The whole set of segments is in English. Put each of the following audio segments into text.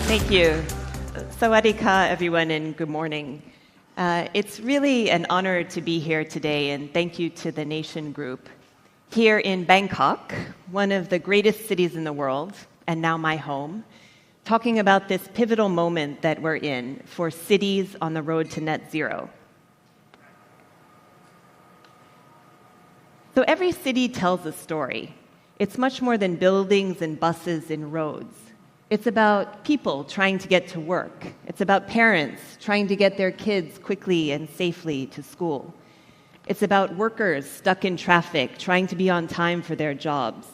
Thank you. Sawadika, everyone, and good morning. It's really an honor to be here today, and thank you to the Nation Group. Here in Bangkok, one of the greatest cities in the world, and now my home, talking about this pivotal moment that we're in for cities on the road to net zero. So every city tells a story. It's much more than buildings and buses and roads. It's about people trying to get to work. It's about parents trying to get their kids quickly and safely to school. It's about workers stuck in traffic trying to be on time for their jobs.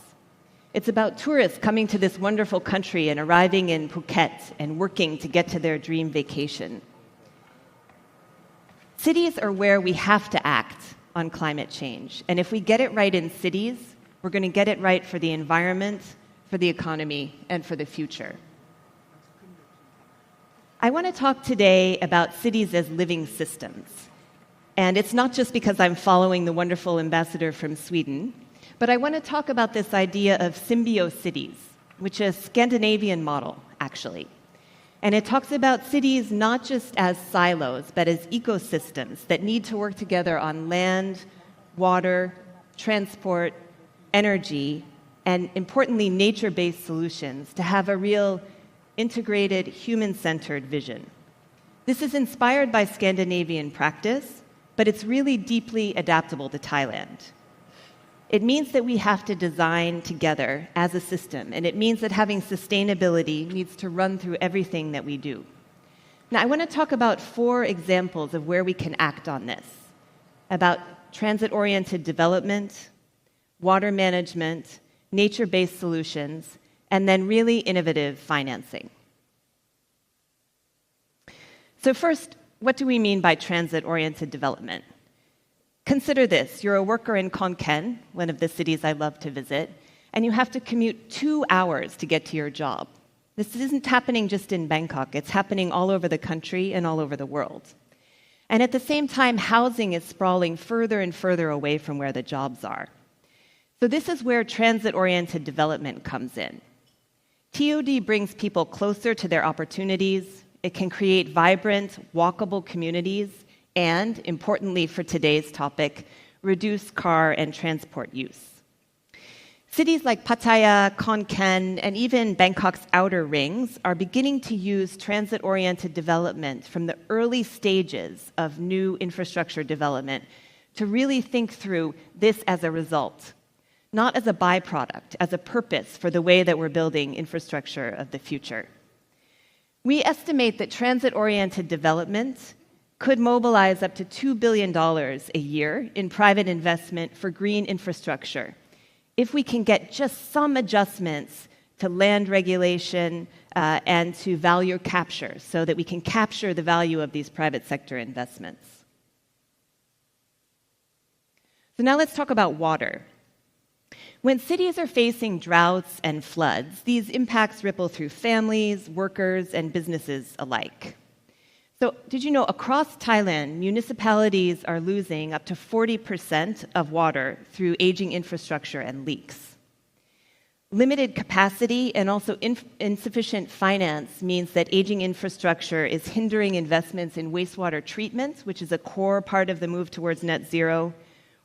It's about tourists coming to this wonderful country and arriving in Phuket and working to get to their dream vacation. Cities are where we have to act on climate change. And if we get it right in cities, we're going to get it right for the environment, for the economy, and for the future. I want to talk today about cities as living systems. And it's not just because I'm following the wonderful ambassador from Sweden, but I want to talk about this idea of symbiocities, which is a Scandinavian model, actually. And it talks about cities not just as silos, but as ecosystems that need to work together on land, water, transport, energy, and importantly, nature-based solutions to have a real integrated, human-centered vision. This is inspired by Scandinavian practice, but it's really deeply adaptable to Thailand. It means that we have to design together as a system, and it means that having sustainability needs to run through everything that we do. Now, I want to talk about 4 examples of where we can act on this, about transit-oriented development, water management, nature-based solutions, and then really innovative financing. So first, what do we mean by transit-oriented development? Consider this. You're a worker in Khon Kaen, one of the cities I love to visit, and you have to commute 2 hours to get to your job. This isn't happening just in Bangkok. It's happening all over the country and all over the world. And at the same time, housing is sprawling further and further away from where the jobs are. So this is where transit-oriented development comes in. TOD brings people closer to their opportunities. It can create vibrant, walkable communities, and, importantly for today's topic, reduce car and transport use. Cities like Pattaya, Khon Kaen, and even Bangkok's outer rings are beginning to use transit-oriented development from the early stages of new infrastructure development to really think through this as a result, not as a byproduct, as a purpose for the way that we're building infrastructure of the future. We estimate that transit-oriented development could mobilize up to $2 billion a year in private investment for green infrastructure if we can get just some adjustments to land regulation and to value capture so that we can capture the value of these private sector investments. So now let's talk about water. When cities are facing droughts and floods, these impacts ripple through families, workers, and businesses alike. So, did you know across Thailand, municipalities are losing up to 40% of water through aging infrastructure and leaks? Limited capacity and also insufficient finance means that aging infrastructure is hindering investments in wastewater treatment, which is a core part of the move towards net zero,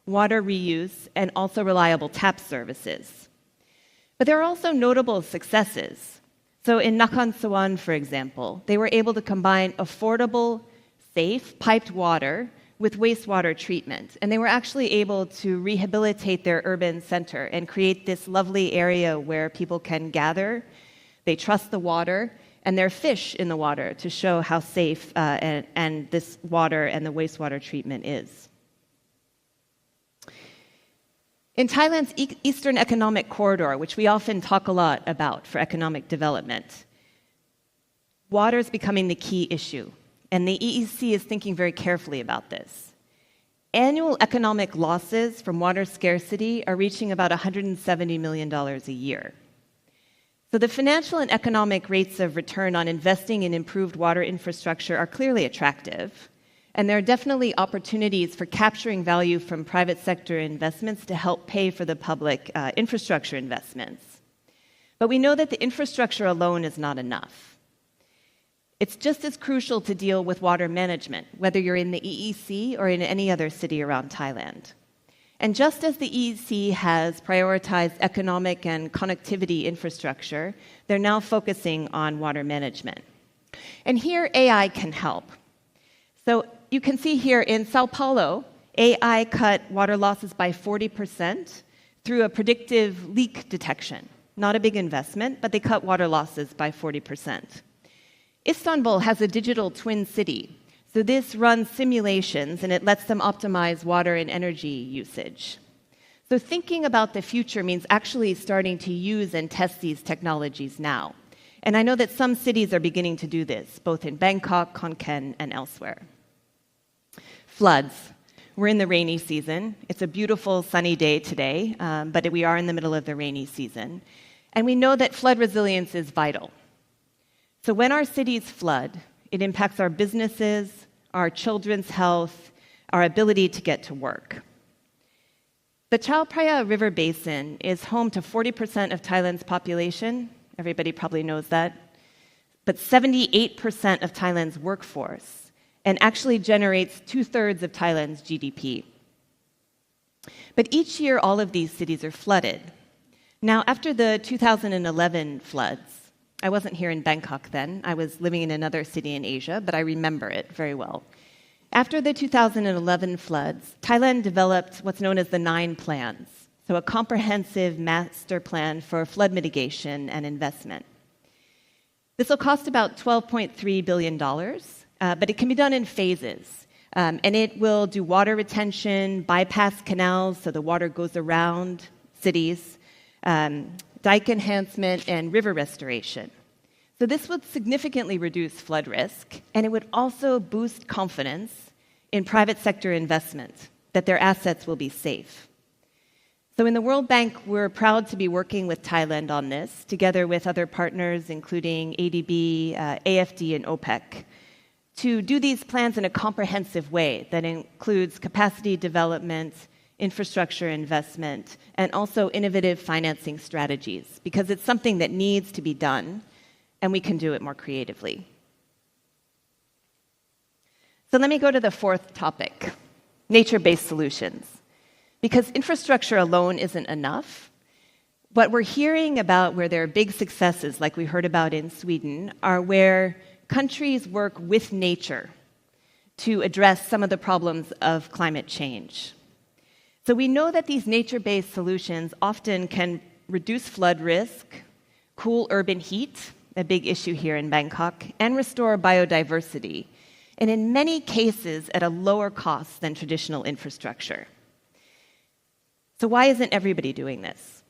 water reuse, and also reliable tap services. But there are also notable successes. So in Nakhon Sawan, for example, they were able to combine affordable, safe, piped water with wastewater treatment. And they were actually able to rehabilitate their urban center and create this lovely area where people can gather. They trust the water, and there are fish in the water to show how safe and this water and the wastewater treatment is. In Thailand's Eastern Economic Corridor, which we often talk a lot about for economic development, water is becoming the key issue, and the EEC is thinking very carefully about this. Annual economic losses from water scarcity are reaching about $170 million a year. So the financial and economic rates of return on investing in improved water infrastructure are clearly attractive. And there are definitely opportunities for capturing value from private sector investments to help pay for the public infrastructure investments. But we know that the infrastructure alone is not enough. It's just as crucial to deal with water management, whether you're in the EEC or in any other city around Thailand. And just as the EEC has prioritized economic and connectivity infrastructure, they're now focusing on water management. And here, AI can help. So you can see here in Sao Paulo, AI cut water losses by 40% through a predictive leak detection. Not a big investment, but they cut water losses by 40%. Istanbul has a digital twin city. So this runs simulations, and it lets them optimize water and energy usage. So thinking about the future means actually starting to use and test these technologies now. And I know that some cities are beginning to do this, both in Bangkok, Khon Kaen, and elsewhere. Floods. We're in the rainy season. It's a beautiful sunny day today, but we are in the middle of the rainy season. And we know that flood resilience is vital. So when our cities flood, it impacts our businesses, our children's health, our ability to get to work. The Chao Phraya River Basin is home to 40% of Thailand's population. Everybody probably knows that. But 78% of Thailand's workforce, and actually generates 2/3 of Thailand's GDP. But each year, all of these cities are flooded. Now, after the 2011 floods, I wasn't here in Bangkok then. I was living in another city in Asia, but I remember it very well. After the 2011 floods, Thailand developed what's known as the 9 plans, so a comprehensive master plan for flood mitigation and investment. This will cost about $12.3 billion, but it can be done in phases. And it will do water retention, bypass canals so the water goes around cities, dike enhancement, and river restoration. So this would significantly reduce flood risk, and it would also boost confidence in private sector investment that their assets will be safe. So in the World Bank, we're proud to be working with Thailand on this, together with other partners, including ADB, AFD, and OPEC, to do these plans in a comprehensive way that includes capacity development, infrastructure investment, and also innovative financing strategies, because it's something that needs to be done, and we can do it more creatively. So let me go to the 4th topic, nature-based solutions. Because infrastructure alone isn't enough, what we're hearing about where there are big successes, like we heard about in Sweden, are where countries work with nature to address some of the problems of climate change. So we know that these nature-based solutions often can reduce flood risk, cool urban heat, a big issue here in Bangkok, and restore biodiversity, and in many cases at a lower cost than traditional infrastructure. So why isn't everybody doing this?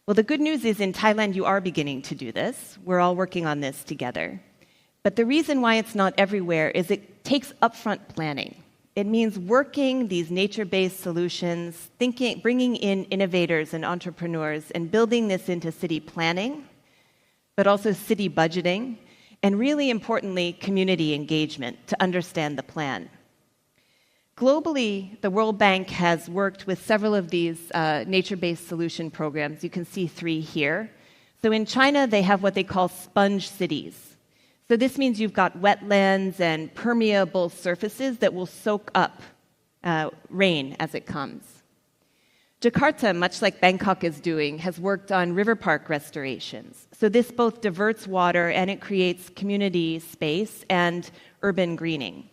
Well, the good news is in Thailand you are beginning to do this. We're all working on this together. But the reason why it's not everywhere is it takes upfront planning. It means working these nature-based solutions, bringing in innovators and entrepreneurs, and building this into city planning, but also city budgeting, and really importantly, community engagement to understand the plan. Globally, the World Bank has worked with several of these nature-based solution programs. You can see 3 here. So in China, they have what they call sponge cities. So this means you've got wetlands and permeable surfaces that will soak up rain as it comes. Jakarta, much like Bangkok is doing, has worked on river park restorations. So this both diverts water and it creates community space and urban greening.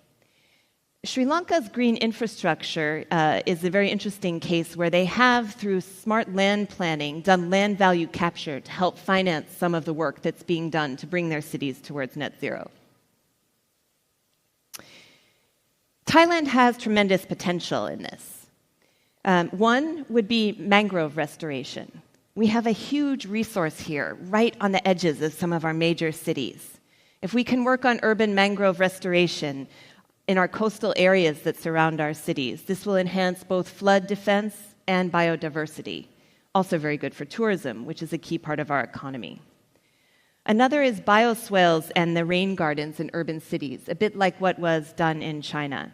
Sri Lanka's green infrastructure is a very interesting case where they have, through smart land planning, done land value capture to help finance some of the work that's being done to bring their cities towards net zero. Thailand has tremendous potential in this. One would be mangrove restoration. We have a huge resource here, right on the edges of some of our major cities. If we can work on urban mangrove restoration in our coastal areas that surround our cities, this will enhance both flood defense and biodiversity. Also very good for tourism, which is a key part of our economy. Another is bioswales and the rain gardens in urban cities, a bit like what was done in China.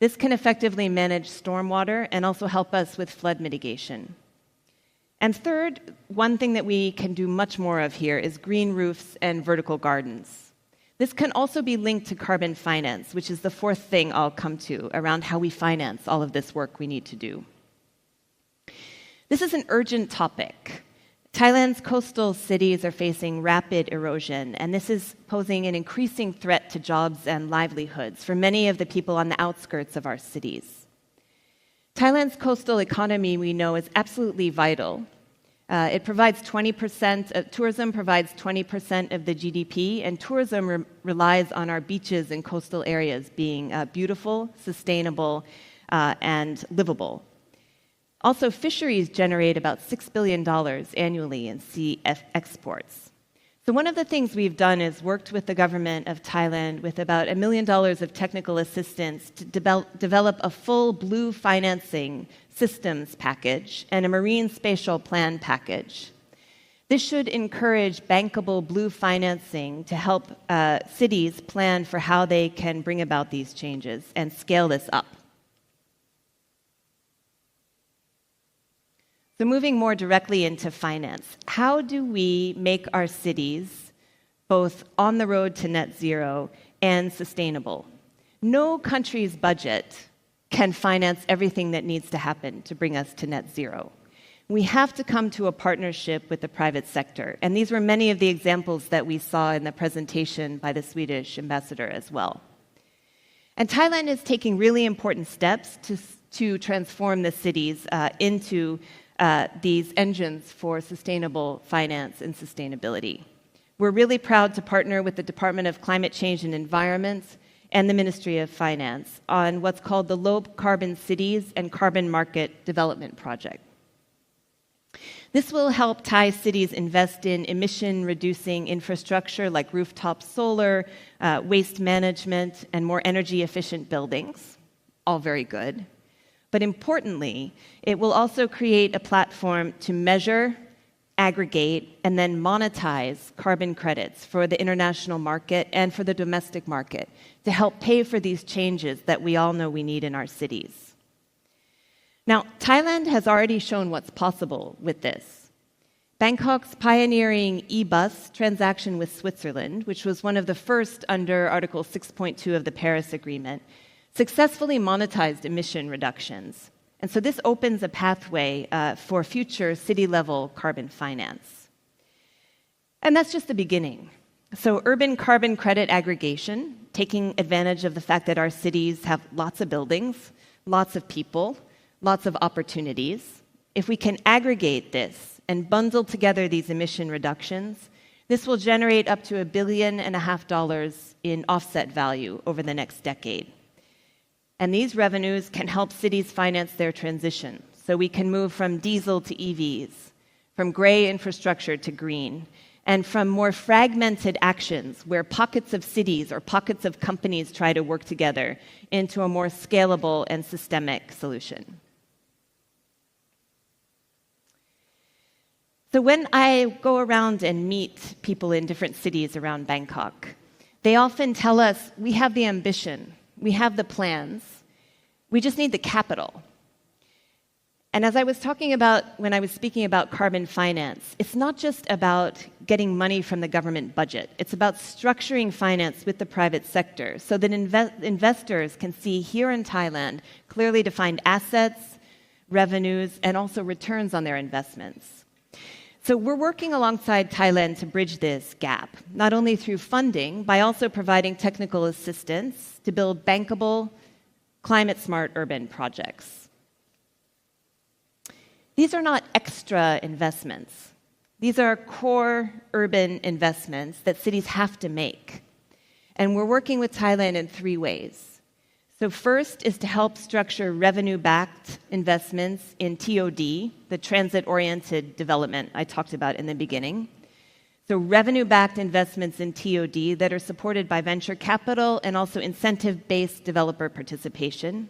This can effectively manage stormwater and also help us with flood mitigation. And third, one thing that we can do much more of here is green roofs and vertical gardens. This can also be linked to carbon finance, which is the fourth thing I'll come to around how we finance all of this work we need to do. This is an urgent topic. Thailand's coastal cities are facing rapid erosion, and this is posing an increasing threat to jobs and livelihoods for many of the people on the outskirts of our cities. Thailand's coastal economy, we know, is absolutely vital. It provides 20%, tourism provides 20% of the GDP, and tourism relies on our beaches and coastal areas being beautiful, sustainable, and livable. Also, fisheries generate about $6 billion annually in sea exports. So one of the things we've done is worked with the government of Thailand with about $1 million of technical assistance to develop a full blue financing systems package and a marine spatial plan package. This should encourage bankable blue financing to help cities plan for how they can bring about these changes and scale this up. So moving more directly into finance, how do we make our cities both on the road to net zero and sustainable? No country's budget can finance everything that needs to happen to bring us to net zero. We have to come to a partnership with the private sector, and these were many of the examples that we saw in the presentation by the Swedish ambassador as well. And Thailand is taking really important steps to transform the cities into these engines for sustainable finance and sustainability. We're really proud to partner with the Department of Climate Change and Environment and the Ministry of Finance on what's called the Low Carbon Cities and Carbon Market Development Project. This will help Thai cities invest in emission-reducing infrastructure like rooftop solar, waste management, and more energy-efficient buildings. All very good. But importantly, it will also create a platform to measure, aggregate, and then monetize carbon credits for the international market and for the domestic market to help pay for these changes that we all know we need in our cities. Now, Thailand has already shown what's possible with this. Bangkok's pioneering e-bus transaction with Switzerland, which was one of the first under Article 6.2 of the Paris Agreement, successfully monetized emission reductions. And so this opens a pathway for future city-level carbon finance. And that's just the beginning. So urban carbon credit aggregation, taking advantage of the fact that our cities have lots of buildings, lots of people, lots of opportunities. If we can aggregate this and bundle together these emission reductions, this will generate up to $1.5 billion in offset value over the next decade. And these revenues can help cities finance their transition. So we can move from diesel to EVs, from gray infrastructure to green, and from more fragmented actions where pockets of cities or pockets of companies try to work together into a more scalable and systemic solution. So when I go around and meet people in different cities around Bangkok, they often tell us, we have the ambition, we have the plans, we just need the capital. And as I was talking about when I was speaking about carbon finance, it's not just about getting money from the government budget. It's about structuring finance with the private sector so that investors can see here in Thailand clearly defined assets, revenues, and also returns on their investments. So we're working alongside Thailand to bridge this gap, not only through funding, by also providing technical assistance to build bankable, climate-smart urban projects. These are not extra investments. These are core urban investments that cities have to make. And we're working with Thailand in 3 ways. So first is to help structure revenue-backed investments in TOD, the transit-oriented development I talked about in the beginning. So revenue-backed investments in TOD that are supported by venture capital and also incentive-based developer participation.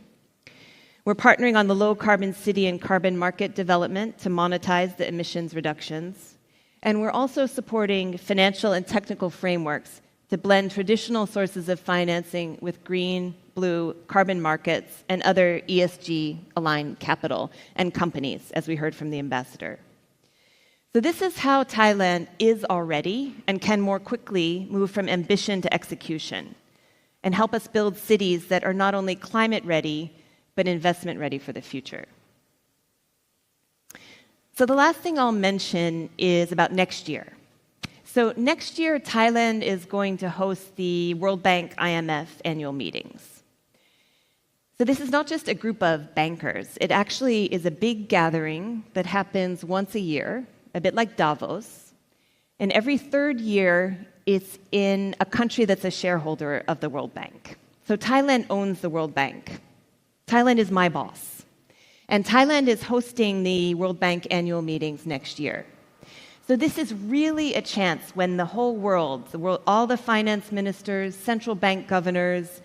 We're partnering on the low-carbon city and carbon market development to monetize the emissions reductions. And we're also supporting financial and technical frameworks to blend traditional sources of financing with green, blue, carbon markets, and other ESG-aligned capital and companies, as we heard from the ambassador. So this is how Thailand is already and can more quickly move from ambition to execution and help us build cities that are not only climate ready, but investment ready for the future. So the last thing I'll mention is about next year. So next year, Thailand is going to host the World Bank IMF annual meetings. So this is not just a group of bankers. It actually is a big gathering that happens once a year, a bit like Davos. And every third year, it's in a country that's a shareholder of the World Bank. So Thailand owns the World Bank. Thailand is my boss. And Thailand is hosting the World Bank annual meetings next year. So this is really a chance when the whole world, all the finance ministers, central bank governors,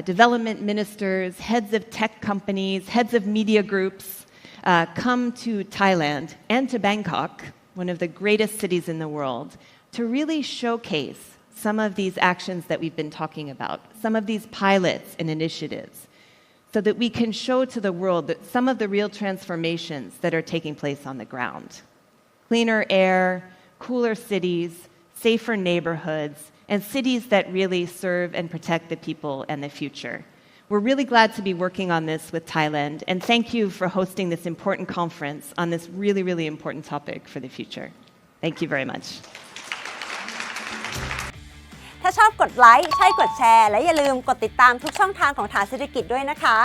development ministers, heads of tech companies, heads of media groups come to Thailand and to Bangkok, one of the greatest cities in the world, to really showcase some of these actions that we've been talking about, some of these pilots and initiatives, so that we can show to the world that some of the real transformations that are taking place on the ground. Cleaner air, cooler cities, safer neighborhoods, and cities that really serve and protect the people and the future. We're really glad to be working on this with Thailand, and thank you for hosting this important conference on this really, really important topic for the future. Thank you very much. ถ้าชอบกดไลค์ใช่กดแชร์และอย่าลืมกดติดตามทุกช่องทางของฐานเศรษฐกิจด้วยนะคะ